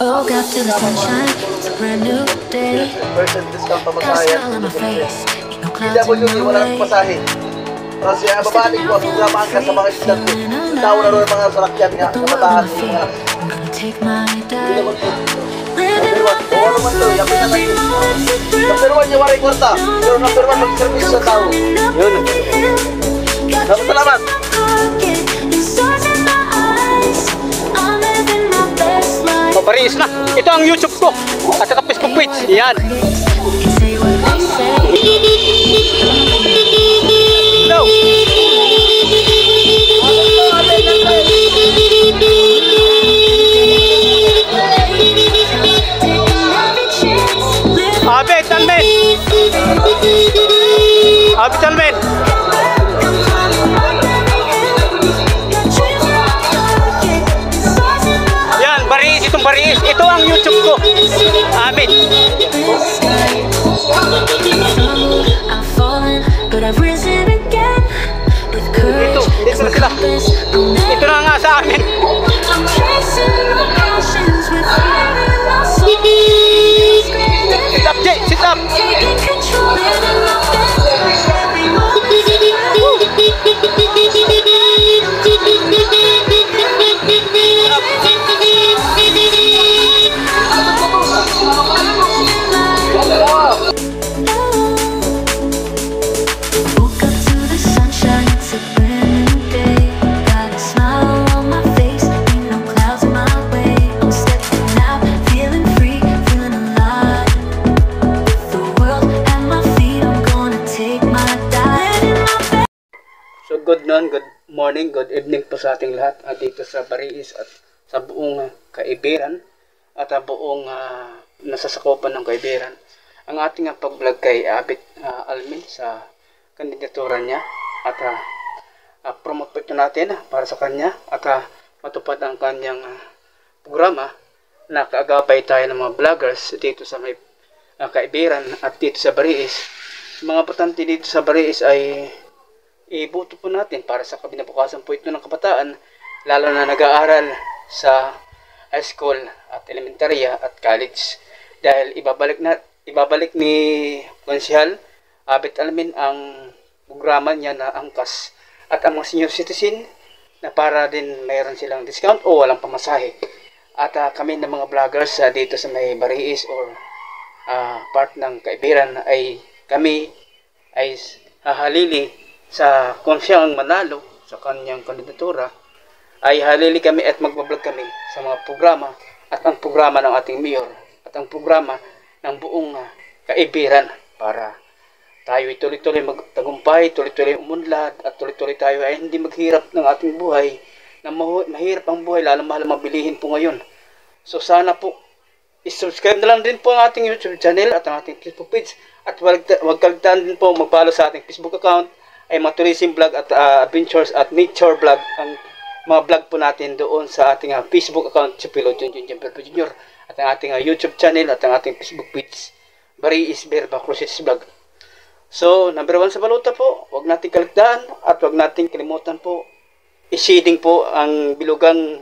Woke up to the sunshine, it's a brand new day. Got a smile on my face, ain't no clouds in my way. Kasi babalik ko, tumamaan ka sa mga islang ko. Tao na rin mga salakyan nga, kamatahan mo mga. I'm gonna take my time. Number 1, oo naman to, yamin na natin. Number 1, yung waray kwarta. Pero number 1, mag-service sa tao. Yun. Salamat. Paris na. Ito ang YouTube ko at saka Facebook page. Yan. Hello. Abi Talmen. Abi Talmen. Itong Baris, ito ang YouTube ko. Amin. Dito na sila. Ito na nga sa amin. Sit up, Jay, sit up. Good morning, good evening po sa ating lahat dito sa Baris at sa buong Kaibiran at buong nasasakupan ng Kaibiran. Ang ating pag-vlog kay Abit Almin sa kandidatura niya at promote po ito natin para sa kanya at matupad ang kanyang programa na kaagapay tayo ng mga vloggers dito sa may Kaibiran at dito sa Baris. Mga botante dito sa Baris ay iboto po natin para sa kabinabukasan po ito ng kabataan, lalo na nag-aaral sa high school at elementarya at college. Dahil ibabalik ni Konsehal Abit Almin ang programa niya na angkas at ang mga senior citizen na para din mayroon silang discount o walang pamasahe. At kami ng mga vloggers dito sa may Baris or part ng Kaibiran ay kami ay hahalili sa kung siya ang manalo sa kanyang kandidatura ay halili kami at magbablog kami sa mga programa at ang programa ng ating mayor at ang programa ng buong Kaibiran para tayo ay tuloy-tuloy magtagumpay, tuloy-tuloy umunlad at tuloy-tuloy tayo ay hindi maghirap ng ating buhay na mahirap ang buhay lalo mahal mabilihin po ngayon. So sana po i-subscribe na lang din po ang ating YouTube channel at ang ating Facebook page at huwag kaligtaan din po mag-follow sa ating Facebook account ay mga tourism vlog at adventures at nature vlog ang mga vlog po natin doon sa ating Facebook account si Pilot Junjun Jumper Jr. at ang ating YouTube channel at ang ating Facebook page Baris Berba Cruces Vlog. So number 1 sa balota po, huwag natin kaligtaan at huwag natin kalimutan po i-shading po ang bilugang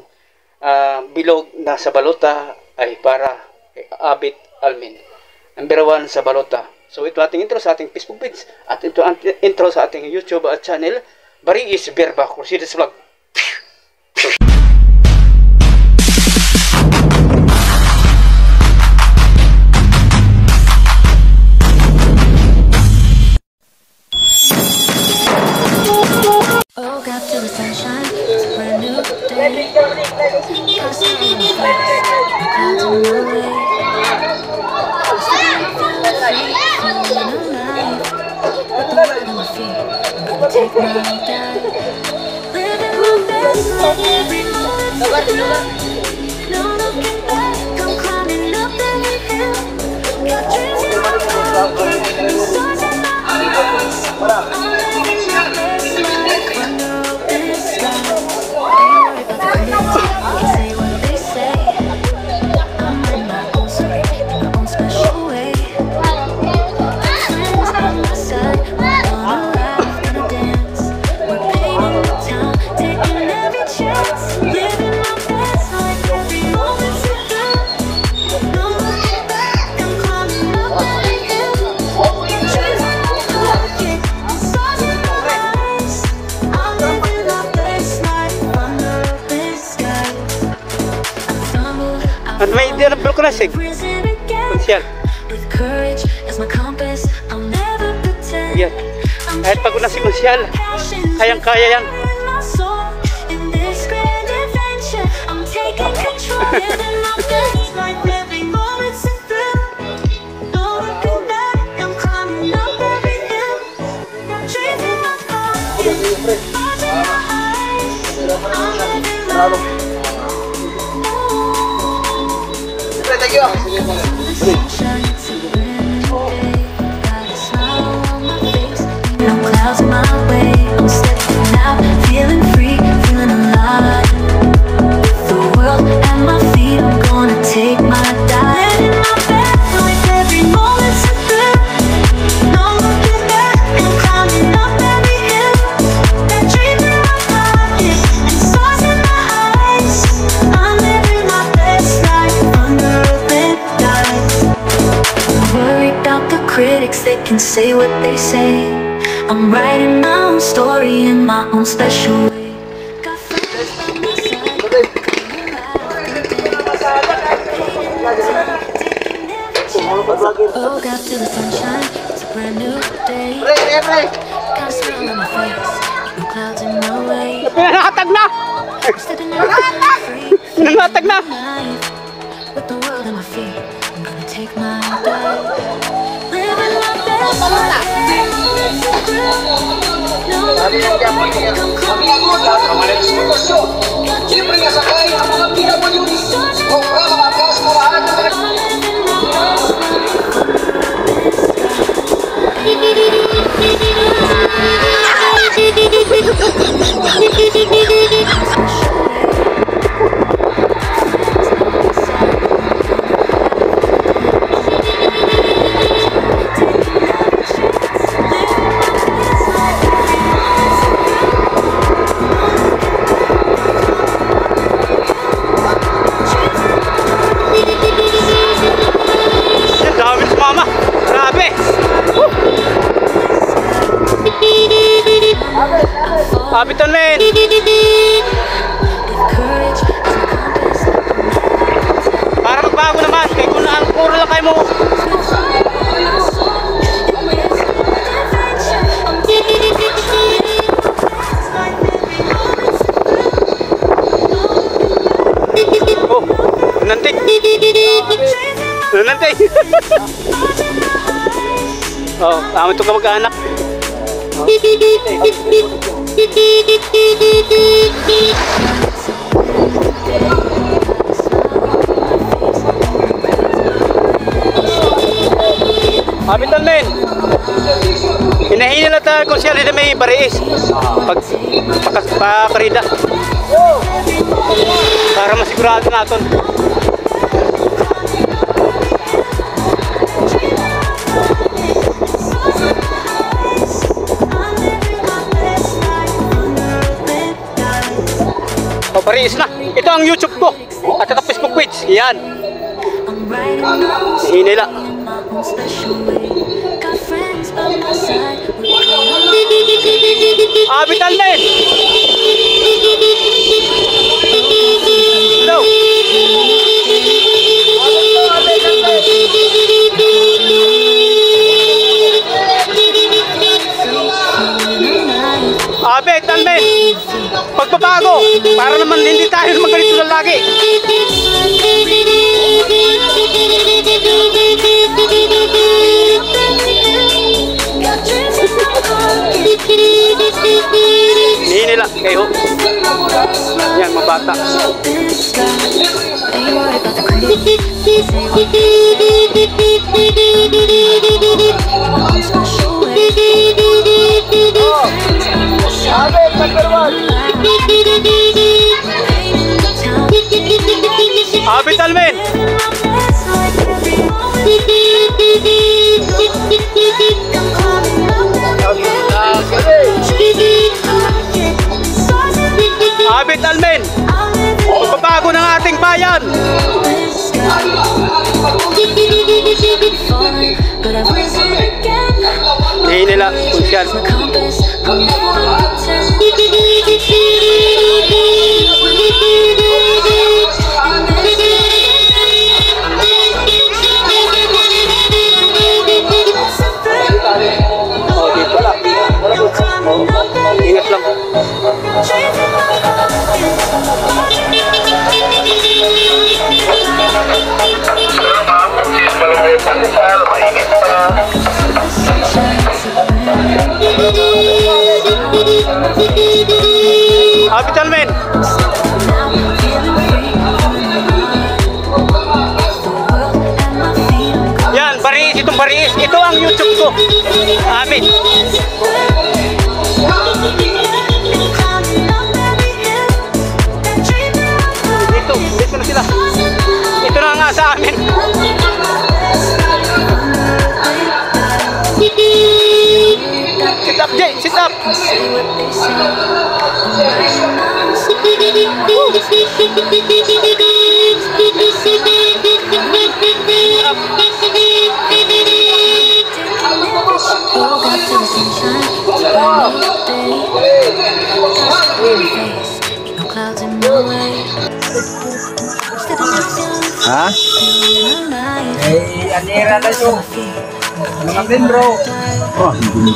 bilog na sa balota ay para Abit Almin. Number 1 sa balota. So ito ating intro sa ating Facebook page at ito ang intro sa ating YouTube channel Baris Berba Cruces Vlog. Woke up to the sunshine, it's a brand new day. Got a smile on my face, no clouds in my way. Take my time, living my best life every moment. No looking back, I'm climbing up every hill. Got dreams in my pocket, stars in my eyes. I'm living my best life under open sky. Ain't worried about the critics, they say what they say. I'm in my own story, in my own special way. Friends by my side, we're gonna laugh, gonna dance. We're painting the town, taking every chance. Living my best life, every moment's a good. At may idea ng vulcanizing. Konsyal. With courage as my compass, I'll never pretend. Yan. Kahit pagod na si Konsyal, kayang-kaya yan. My soul in this grand adventure, I'm taking control. Living my best life, every moment's a thrill. No looking back, I'm climbing up every hill. Dreams in my pocket, stars in my eyes. I'm living life. Thank you. Sunshine to the rainy day. Got a smile on my face. No clouds in my way. I'm stepping out, feeling free, feeling alive. With the world at my feet, I'm gonna take my dive. Living my best life, every moment's a thrill. No looking back, I'm climbing up every hill. Got dreams in my pocket and stars in my eyes. I'm living my best life under open skies. Worry about the critics, they can say what they say. I'm writing my own story in my own special way. Got friends by my side. Oh, got to the sunshine, it's a brand new day. Got a smile on my face, no clouds in my way. Nanatag na! Stepping out, free, Nanatag na! life. With the world at my feet, I'm gonna take my dive. Living my best life, every moment's a thrill. No looking back, I'm climbing Siyempre kasakay ang mga PWD o mga kasmurahan ng mga I'm living my best Ang dami si mama. Grabe. Habitan Len. courage as my compass. Para magbago naman. Kaya kung ang puro lang kayo mo. Oh, nanti. Nanti. Oh, tama ito kamag-anak. Habitan Len. Hinahin nila ta kung siya rin may bariis. Pag pakarida. Para masigurado natin. O, bariis na. Ito ang YouTube ko. At saka Facebook page. Yan. Hinahin nila. Habitan Len. Hello. Habitan Len. Pagbabago. Para naman hindi tayo magalit na lagi. Hindi nila kayo. Yan, mabata. Habitan Len. Habitan Len. Pagbabago ng ating bayan. Hindi nila kunsyal. Capital men. Yan, Bariis, itong Bariis. Ito ang YouTube ko. Amin. Dito na sila. Ito na nga sa amin. Sit up, Jay, sit up. Ha? Eh, anira na siya. Kapin bro. Oh, hindi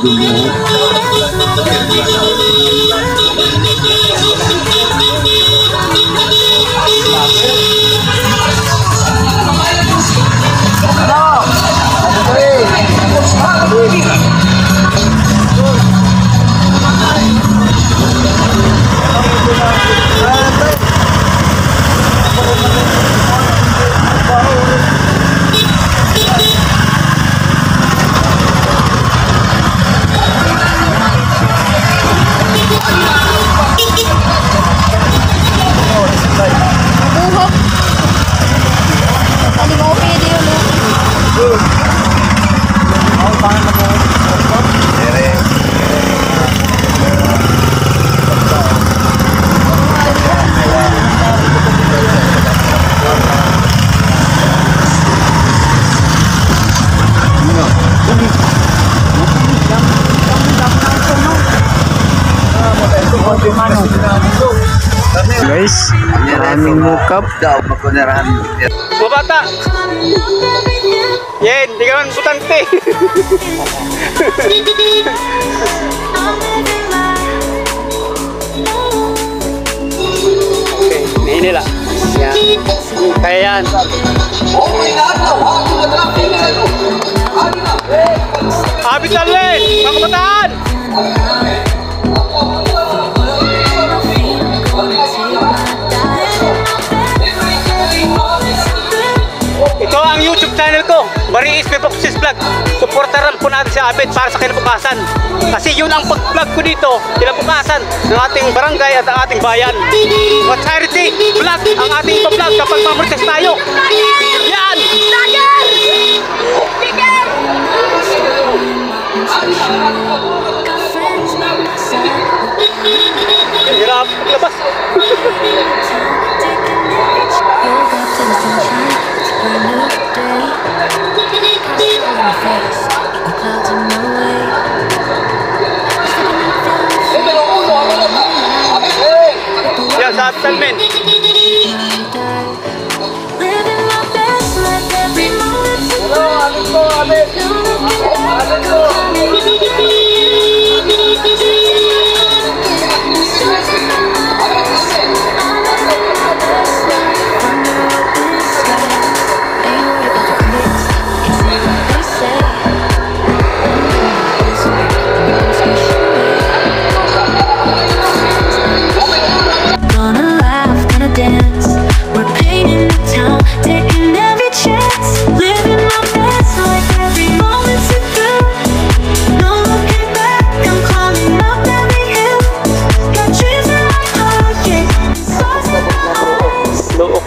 Guys, maraming mukap. Mga bata. Yen, di ka man butante. Okay, hindi nila. Yan. Kaya yan. Habitan len, mga kabataan. Ito ang YouTube channel ko, Bariis Pipoxis Vlog. Supportaran po natin si Abed para sa kinabukasan. Kasi yun ang pag-vlog ko dito, kinabukasan ng ating barangay at ang ating bayan. What charity vlog ang ating ipa-vlog kapag mamorites tayo. Yan! Hirap maglabas. Yan, sa Habitan men.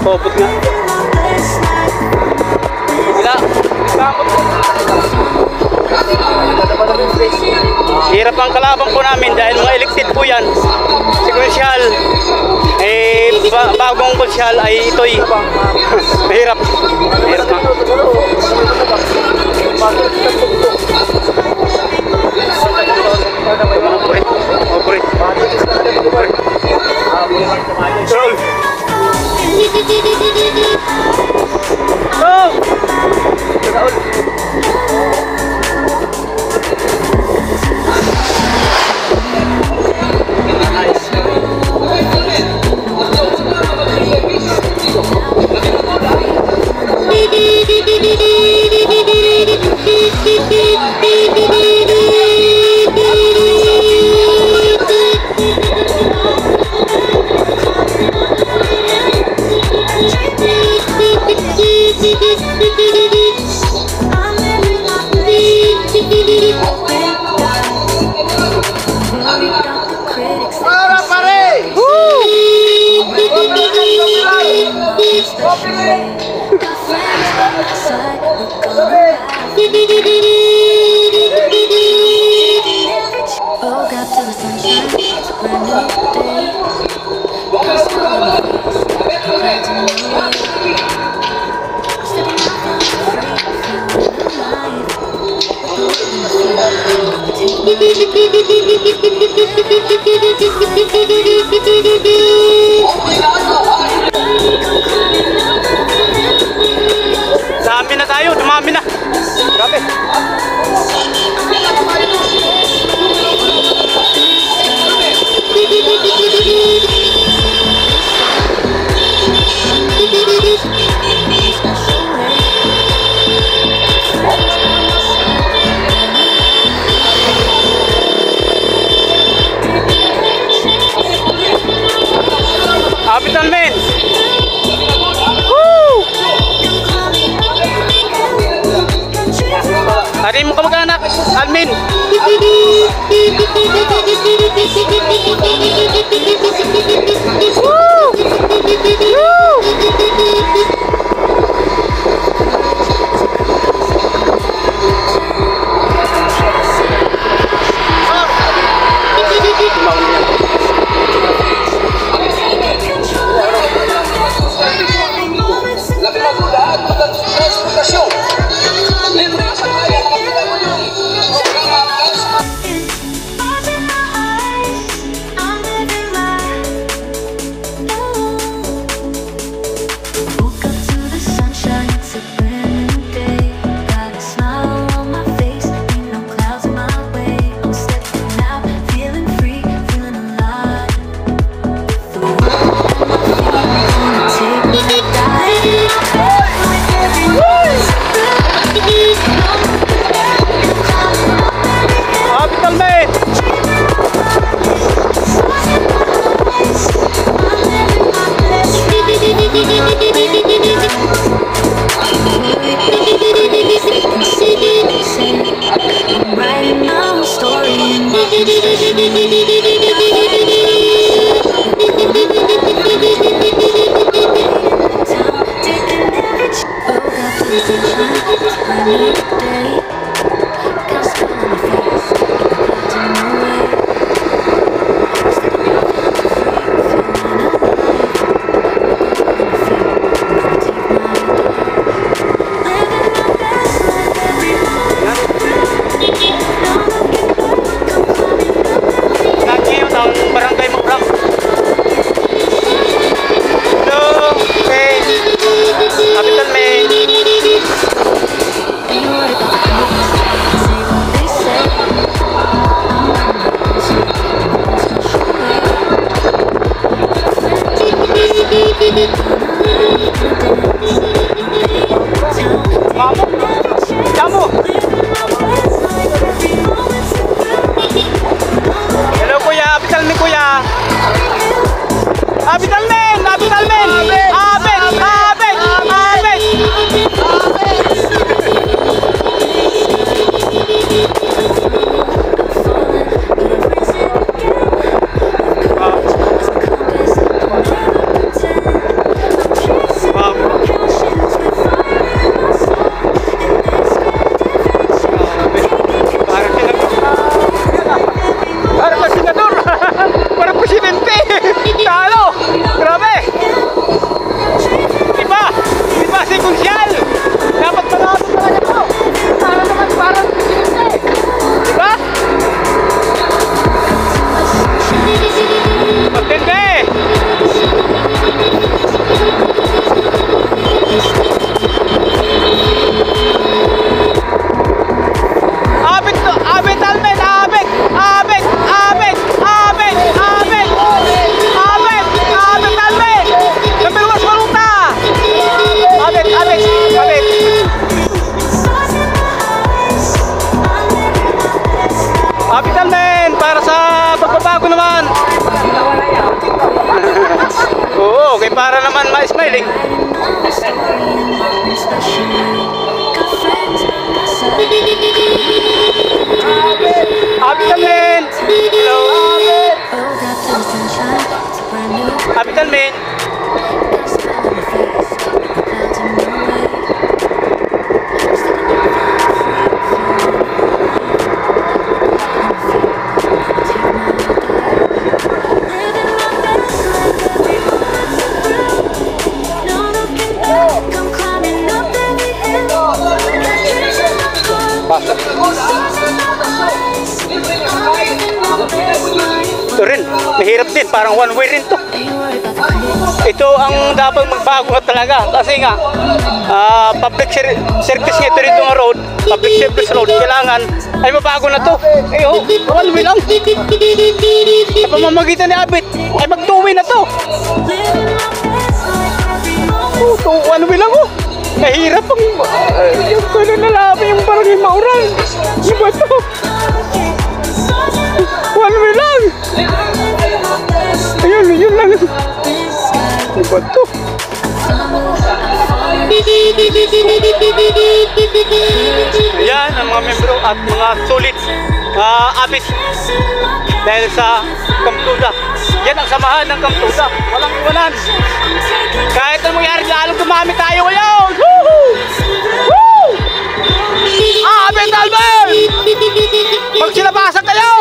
Kopot nga. Hirap ang kalabang po namin dahil mga elected po yan. Si Konsyal, bagong Konsyal ay ito'y mahirap. Mahirap nga. Go! I'm living my best. Worry about the critics. Para pare! Got friends by my side. We're gonna laugh. Woke up to the sunshine. It's a brand new day. Got a smile on my face. Compared to my life. Stepping out on the street, feeling alive. Dami na tayo, dumami na. Grabe. Capital men. Woo! Hari mo kamag-anak, Almin. Capital man. Okay, para naman ma-smiling. Abit Almen! Hello! Abit Almen! Ito rin, mahirap din, parang one way rin to. Ito ang dapat magbago talaga kasi nga public service nga ito rito ng road, public service road, kailangan ay mabago na to. Eh one way lang. Sa pamamagitan ni Abit ay mag-two-way na to. One way lang oh. Mahirap ang yung gano'n na labi yung parang yung mauran. Ano ba ito? One way lang. Ayun, yun lang. Ano ba ito? Ayan ang mga membro at mga sulit Abit dahil sa Kamtuda. Yan ang samahan ng Kamtuda. Walang iwanan. Kahit anong mangyari, lalong gumamit tayo ngayon. Woohoo! Woo! Abit Almen! Pag sinabasa kayo!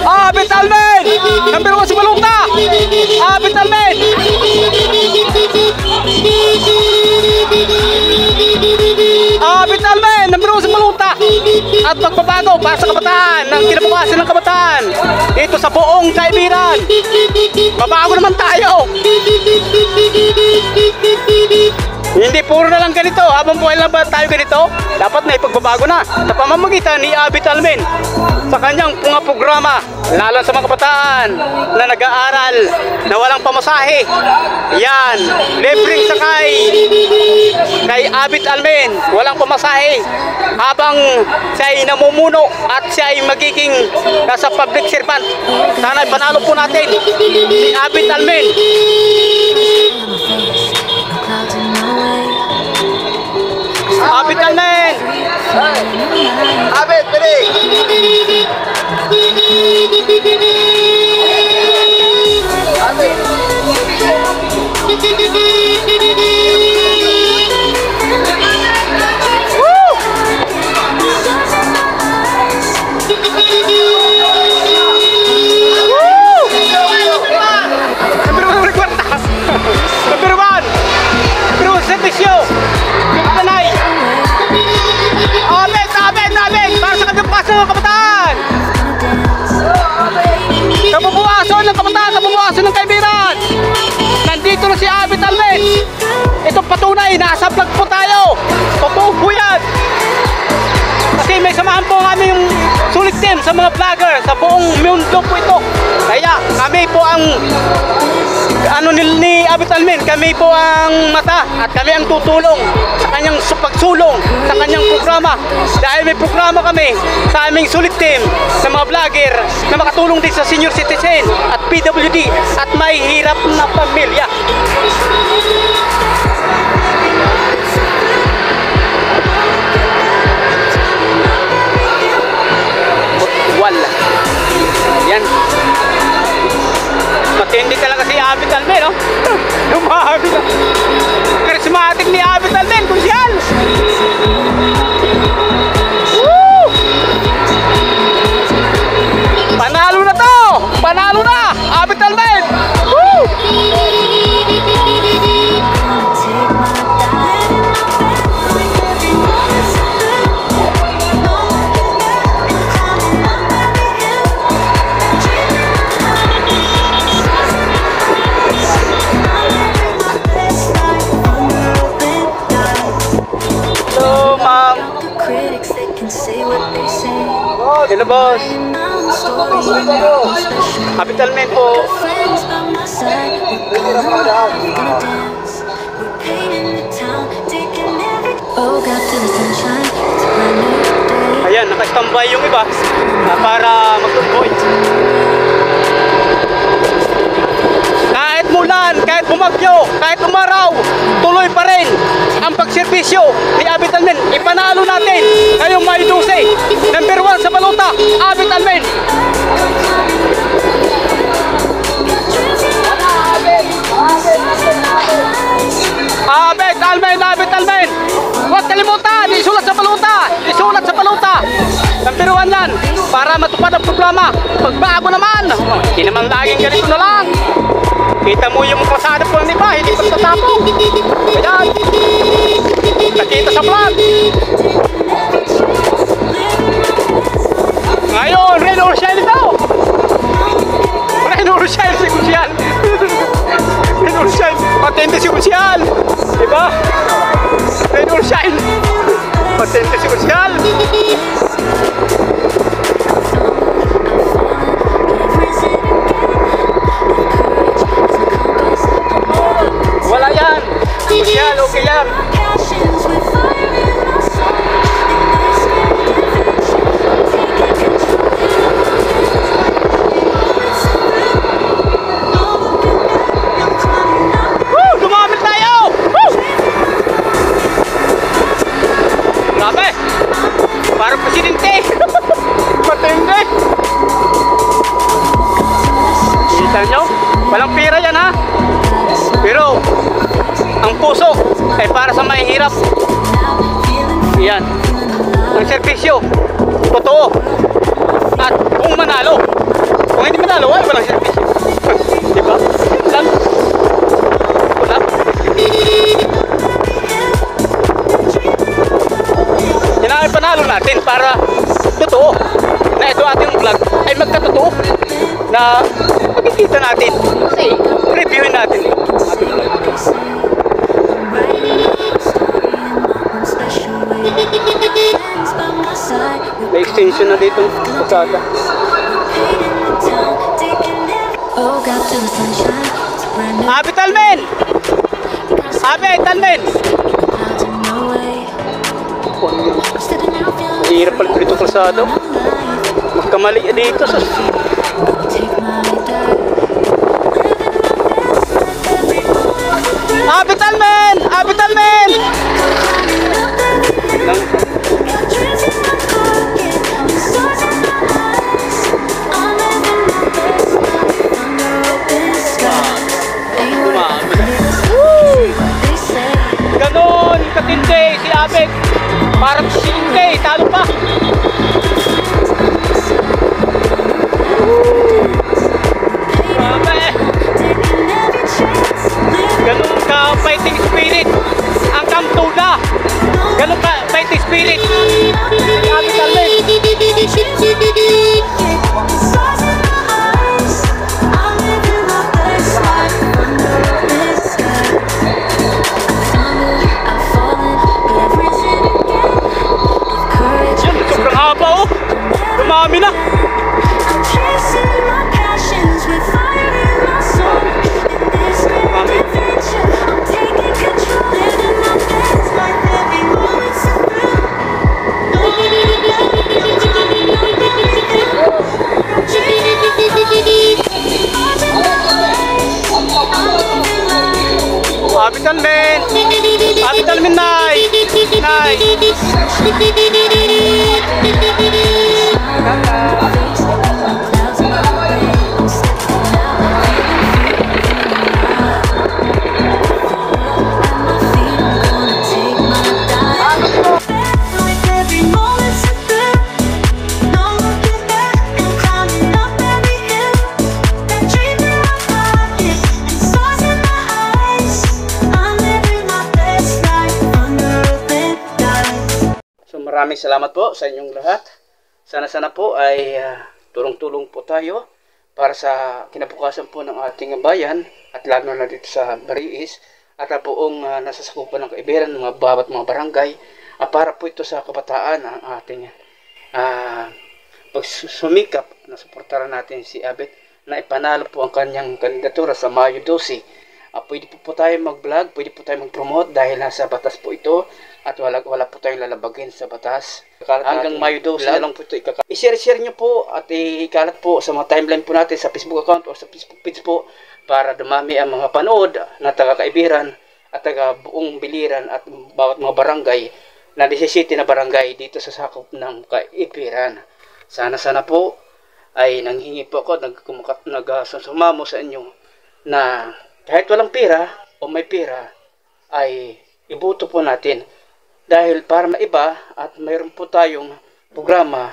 Abit Almen! Number 1 si Malungta! Abit Almen! Abit Almen! Number 1 si Malungta! At magbabago para sa kabataan ng kinabukasan ng kabataan dito sa buong kaibiran. Babago naman tayo. Hindi puro na lang ganito. Habang buhay lang ba tayo ganito? Dapat na ipagbabago na sa pamamagitan ni Abit Almen sa kanyang mga programa, lalo sa mga kabataan na nag-aaral na walang pamasahe. Yan, libreng sakay kay Abit Almen, walang pamasahe habang siya ay namumuno at siya ay magiging nasa public servant. Sana panalo po natin si Abit Almen. Abit Almen! Abit, pili! Kabubuasan ng kaibiran. Nandito na si Abit Almen. Ito patunay, nasa vlog po tayo. Totoo po yan. Kasi may samahan po kami yung sulit team sa mga vlogger sa buong mundo po ito. Kaya kami po ang ni Abit Almen, kami po ang mata at kami ang tutulong sa kanyang pagsulong sa kanyang programa. Dahil may programa kami sa aming sulit team ng mga vlogger na makatulong din sa senior citizen at PWD at may hirap na pamilya. Wala. Yan. Matindi talaga si Abit Almen, no? Lumahagi na. Charismatic ni Abit Almen, kusyal! Woo! Panalo na to! Panalo na! Abit Almen! Woo! Hello, boss. Abit Almen po. Oh, got to the sunshine. It's brand new. Ayan, naka-standby yung iba para mag-convoy. Kahit mulan, kahit bumagyo, kahit umaraw, tuloy pa rin ang pagserbisyo ni Abit Almen. Ipanalo natin ngayong May 12. Number 1 sa baluta, Abit Almen. Abit Almen, Abit Almen. Huwag kalimutan, isulat sa baluta. Isulat sa baluta. Number 1 yan, para matupad ang programa. Pagbago naman, hindi naman laging ganito na lang. Kita mo yung pasada po ng iba, hindi pagtatapong. Ayan. Nakita sa vlog. Ngayon, Rain or Shine daw. Rain or Shine si Kusyal. Rain or Shine, patente si Kusyal. Diba? Rain or Shine, patente si Kusyal. Wala yan. Kusyal, okay yan. Dumamit tayo! Grabe! Parang presidente! Matindi! Kita nyo? Walang pera yan ha? Pero ang puso ay para sa mahihirap. Yan. Ang serbisyo totoo. At kung manalo, kung hindi manalo, ay walang serbisyo. Diba? Lang. Wala. Yan ang panalo natin para totoo na ito ating vlog ay magkatotoo na makikita natin. Kasi reviewin natin. May extension na dito pasada. Abit Almen! Abit Almen! Mahirap pala dito pasada. Magkamali dito sa... Abit Almen! Abit Almen! Ganon katindi si Abit. Parang si Inde, talo pa. Ganun ka fighting spirit ang Kamtuda. Ganun ka fighting spirit ang Abit Almen. Yan, sobrang haba oh. Dumami na. Abit Almen! Abit Almen, Nay! Nay! Maraming salamat po sa inyong lahat. Sana po ay tulong-tulong po tayo para sa kinabukasan po ng ating bayan at lalo na dito sa Bariis at buong nasasakupan ng Kaibiran, mga bawat mga barangay para po ito sa kabataan ang ating pagsumikap na suportaran natin si Abit na ipanalo po ang kanyang kandidatura sa Mayo 12. Pwede po tayo mag-vlog, pwede po tayo mag-promote dahil nasa batas po ito at wala po tayong lalabagin sa batas. Hanggang Mayo 12 na lang po ito ikakalat. I-share nyo po at ikalat po sa mga timeline po natin sa Facebook account o sa Facebook page po para dumami ang mga panood na taga-Kaibiran at taga-buong biliran at bawat mga barangay na 17 na barangay dito sa sakop ng Kaibiran. Sana po ay nanghingi po ako, nagsusumamo sa inyo na kahit walang pera o may pera ay ibuto po natin. Dahil para maiba at mayroon po tayong programa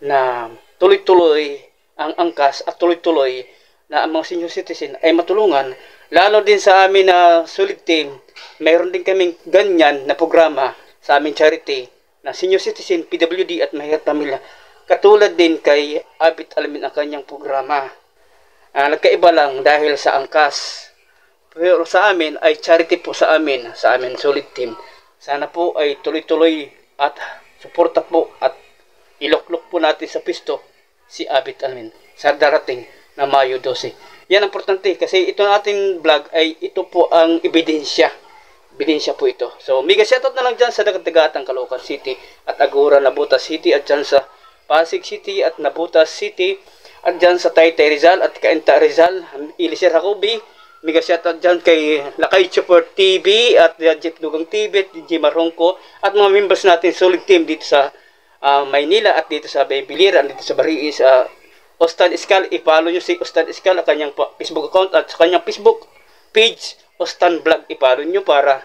na tuloy-tuloy ang angkas at tuloy-tuloy na ang mga senior citizen ay matulungan. Lalo din sa amin na Solid Team, mayroon din kaming ganyan na programa sa aming charity na senior citizen, PWD at mahirap pamilya. Katulad din kay Abit Almin ang kanyang programa. Nagkaiba lang dahil sa angkas. Pero sa amin ay charity po sa amin Solid Team. Sana po ay tuloy-tuloy at suporta po at iloklok po natin sa pisto si Abit Almin sa darating na Mayo 12. Yan ang importante kasi ito ating vlog ay ito po ang ebidensya. Ebidensya po ito. So mega shoutout na lang dyan sa Dagat-Dagatang Caloocan City at Agora, Nabotas City at dyan sa Pasig City at Nabotas City at dyan sa Taytay Rizal at Cainta Rizal, Ilisir Jacobi. Mega shoutout dyan kay Lakay Chopper TV at Jeep Dugang TV at DJ Marongko at mga members natin Solid Team dito sa Maynila at dito sa Baybilira at dito sa Bariis. Ostan Iskal, i-follow nyo si Ostan Iskal at kanyang Facebook account at sa kanyang Facebook page Ostan Vlog, i-follow nyo para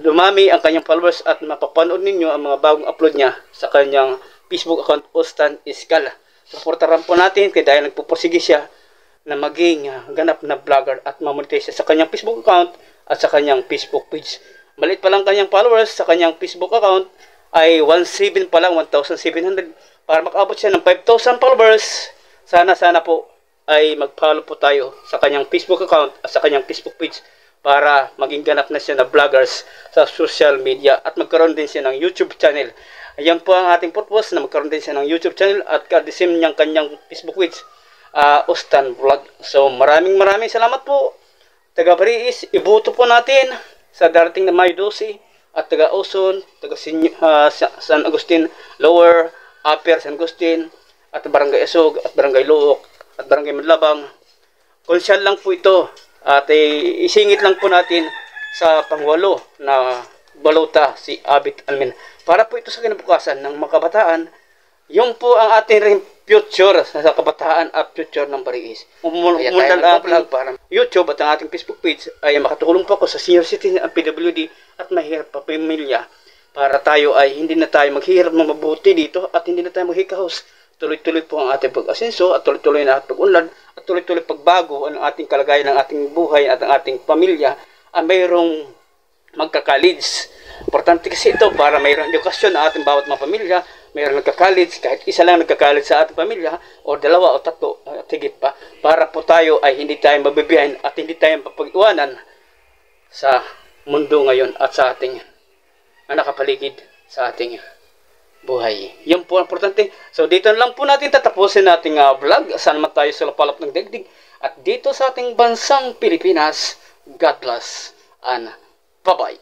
lumami ang kanyang followers at mapapanood ninyo ang mga bagong upload niya sa kanyang Facebook account Ostan Iskal. Supportaran po natin kaya dahil nagpupursige siya na maging ganap na vlogger at mamonetize sa kanyang Facebook account at sa kanyang Facebook page. Maliit pa lang kanyang followers sa kanyang Facebook account ay 1,700 pa lang, 1,700 para makaabot siya ng 5,000 followers. Sana po ay mag-follow po tayo sa kanyang Facebook account at sa kanyang Facebook page para maging ganap na siya na vloggers sa social media at magkaroon din siya ng YouTube channel. Ayan po ang ating purpose na magkaroon din siya ng YouTube channel at kadisim niyang kanyang Facebook page. Ostan Vlog. So maraming salamat po taga Bariis, iboto po natin sa darating na Mayo 12 at taga Oson, taga San Agustin Lower, Upper San Agustin at Barangay Asog at Barangay Luok at Barangay Manlabang. Konsyal lang po ito at isingit lang po natin sa pangwalo na balota si Abit Almin para po ito sa kinabukasan ng mga kabataan. Yung po ang ating ring future sa kabataan at future ng Bariis. Umundan ang ating para YouTube at ang ating Facebook page ay makatulong po ako sa senior citizen at PWD at mahirap pa pamilya para tayo ay hindi na tayo maghihirap ng mabuti dito at hindi na tayo maghikahos. Tuloy-tuloy po ang ating pag-asenso at tuloy-tuloy na ating pag-unlad at tuloy-tuloy pagbago ang ating kalagayan ng ating buhay at ang ating pamilya ay mayroong magka-college. Importante kasi ito para mayroong edukasyon ang ating bawat mga pamilya. Mayroong nagka-college, kahit isa lang nagka-college sa ating pamilya o dalawa o tatlo at higit pa para po tayo ay hindi tayo mabibiyahin at hindi tayo papag-iwanan sa mundo ngayon at sa ating nakapaligid sa ating buhay. Yan po ang importante. So dito lang po natin tatapusin nating vlog. Saan man tayo sa lapalap ng daigdig at dito sa ating bansang Pilipinas. God bless and bye-bye.